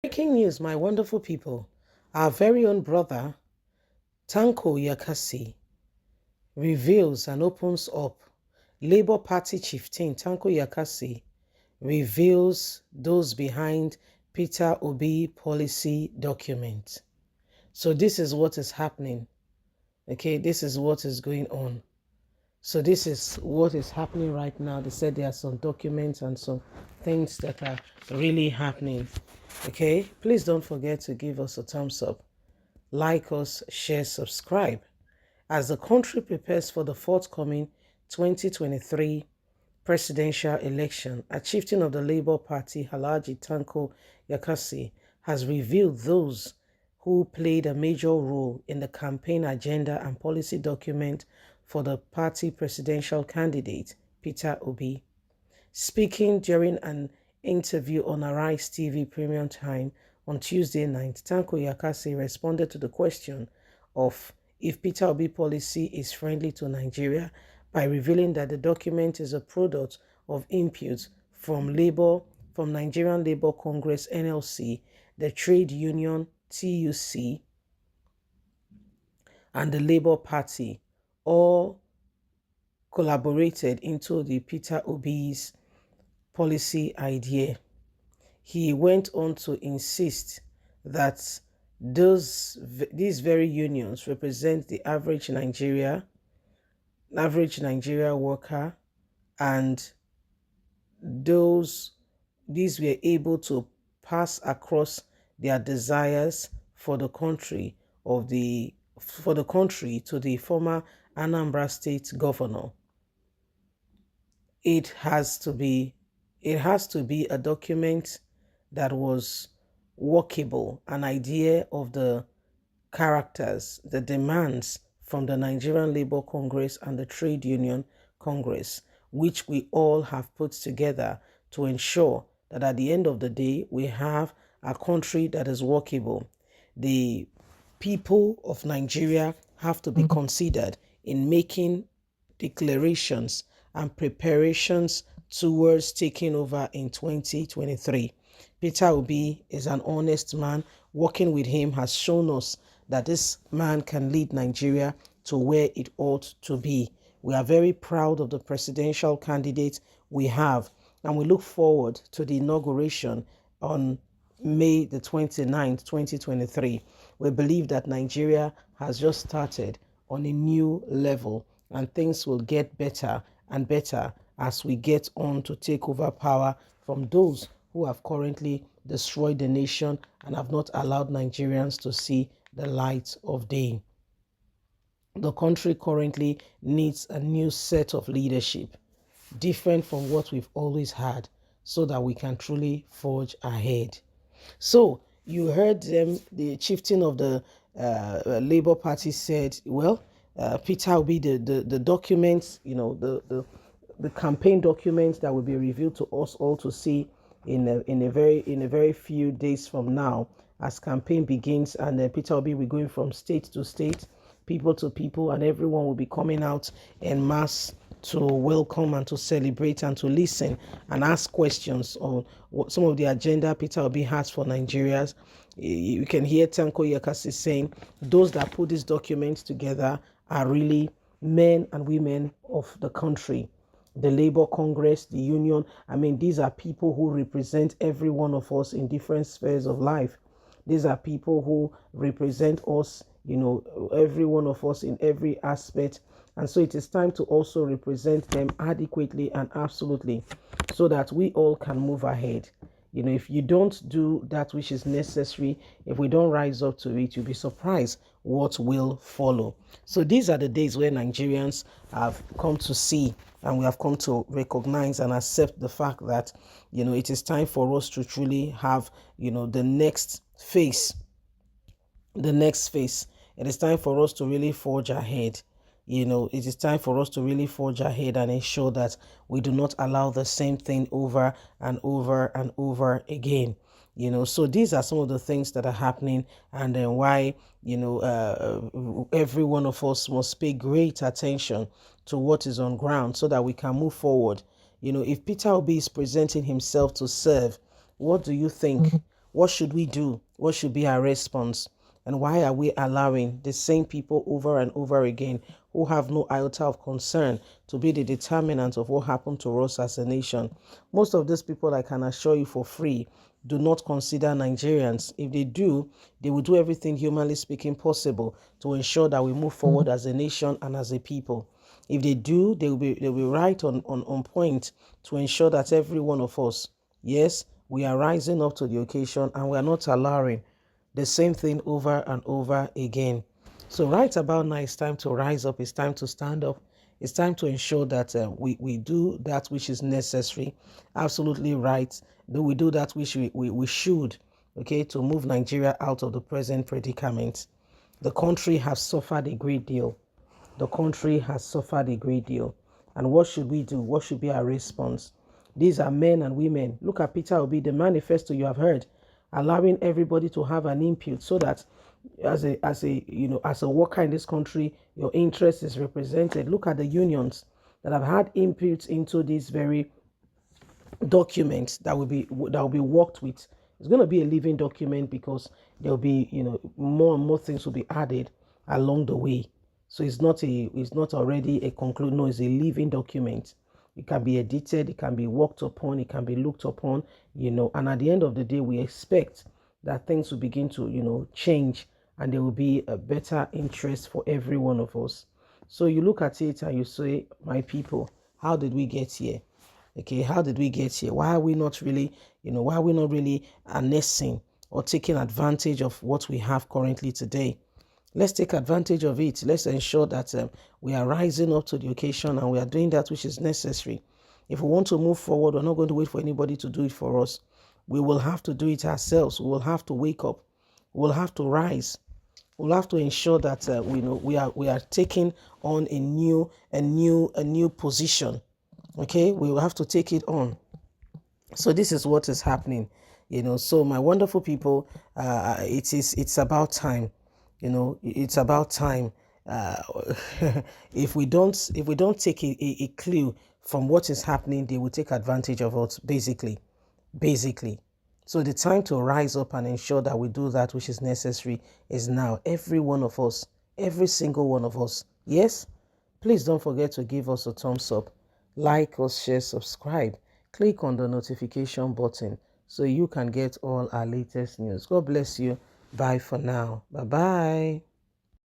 Breaking news, my wonderful people. Our very own brother, Tanko Yakasi, reveals and opens up. Labour Party chieftain Tanko Yakasi reveals those behind Peter Obi policy document. So this is what is happening. Okay, this is what is going on. So this is what is happening right now. They said there are some documents and some things that are really happening. Okay, please don't forget to give us a thumbs up, like us, share, subscribe. As the country prepares for the forthcoming 2023 presidential election, a chieftain of the Labour Party, Alhaji Tanko Yakasi, has revealed those who played a major role in the campaign agenda and policy document for the party presidential candidate, Peter Obi. Speaking during an interview on Arise TV Premium Time on Tuesday night, Tanko Yakasi responded to the question of if Peter Obi policy is friendly to Nigeria by revealing that the document is a product of input from Nigerian Labour Congress NLC, the trade union TUC, and the Labour Party, all collaborated into the Peter Obi's policy idea. He went on to insist that these very unions represent the average Nigeria worker, and these were able to pass across their desires for the country to the former Anambra State governor. It has to be a document that was workable, an idea of the characters, the demands from the Nigerian Labour Congress and the Trade Union Congress, which we all have put together to ensure that at the end of the day, we have a country that is workable. The people of Nigeria have to be considered in making declarations and preparations towards taking over in 2023. Peter Obi is an honest man. Working with him has shown us that this man can lead Nigeria to where it ought to be. We are very proud of the presidential candidate we have, and we look forward to the inauguration on May the 29th, 2023. We believe that Nigeria has just started on a new level, and things will get better and better as we get on to take over power from those who have currently destroyed the nation and have not allowed Nigerians to see the light of day. The country currently needs a new set of leadership, different from what we've always had, so that we can truly forge ahead. So you heard them, the chieftain of the Labour Party said, well, Peter will be the documents, the campaign documents that will be revealed to us all to see in a very few days from now, as campaign begins, and Peter will be going from state to state, people to people, and everyone will be coming out en masse to welcome and to celebrate and to listen and ask questions on what some of the agenda Peter Obi has for Nigerians. You can hear Tanko Yakasi saying those that put these documents together are really men and women of the country. The Labour Congress, the union, these are people who represent every one of us in different spheres of life. These are people who represent us, every one of us in every aspect. And so it is time to also represent them adequately and absolutely, so that we all can move ahead. If you don't do that which is necessary, if we don't rise up to it, you'll be surprised what will follow. So these are the days where Nigerians have come to see, and we have come to recognize and accept the fact that, it is time for us to truly have, the next phase. It is time for us to really forge ahead. It is time for us to really forge ahead and ensure that we do not allow the same thing over and over and over again. So these are some of the things that are happening, and then why, every one of us must pay great attention to what is on ground so that we can move forward. If Peter Obi is presenting himself to serve, what do you think What should we do? What should be our response? And why are we allowing the same people over and over again who have no iota of concern to be the determinant of what happened to us as a nation? Most of these people, I can assure you for free, do not consider Nigerians. If they do, they will do everything humanly speaking possible to ensure that we move forward as a nation and as a people. If they do, they'll be right on point to ensure that every one of us, yes, we are rising up to the occasion and we are not allowing the same thing over and over again. So right about now, it's time to rise up. It's time to stand up. It's time to ensure that we do that which is necessary. Absolutely right. We do that which we should, okay, to move Nigeria out of the present predicament. The country has suffered a great deal. The country has suffered a great deal. And what should we do? What should be our response? These are men and women. Look at Peter Obi, the manifesto you have heard, allowing everybody to have an input so that as a worker in this country, your interest is represented. Look at the unions that have had inputs into this very document that will be worked with. It's going to be a living document because there'll be more and more things will be added along the way. So it's not already a conclude. No, it's a living document. It can be edited, it can be worked upon, it can be looked upon, and at the end of the day, we expect that things will begin to change, and there will be a better interest for every one of us. So you look at it and you say, my people, how did we get here? Okay, how did we get here? Why are we not really, harnessing or taking advantage of what we have currently today? Let's take advantage of it. Let's ensure that we are rising up to the occasion and we are doing that which is necessary. If we want to move forward, we're not going to wait for anybody to do it for us. We will have to do it ourselves. We will have to wake up. We will have to rise. We'll have to ensure that we are taking on a new position. Okay, we will have to take it on. So this is what is happening. So my wonderful people, it's about time. It's about time. If we don't take a clue from what is happening, they will take advantage of us. Basically. So the time to rise up and ensure that we do that which is necessary is now. Every one of us, every single one of us. Yes? Please don't forget to give us a thumbs up. Like us, share, subscribe. Click on the notification button so you can get all our latest news. God bless you. Bye for now. Bye-bye.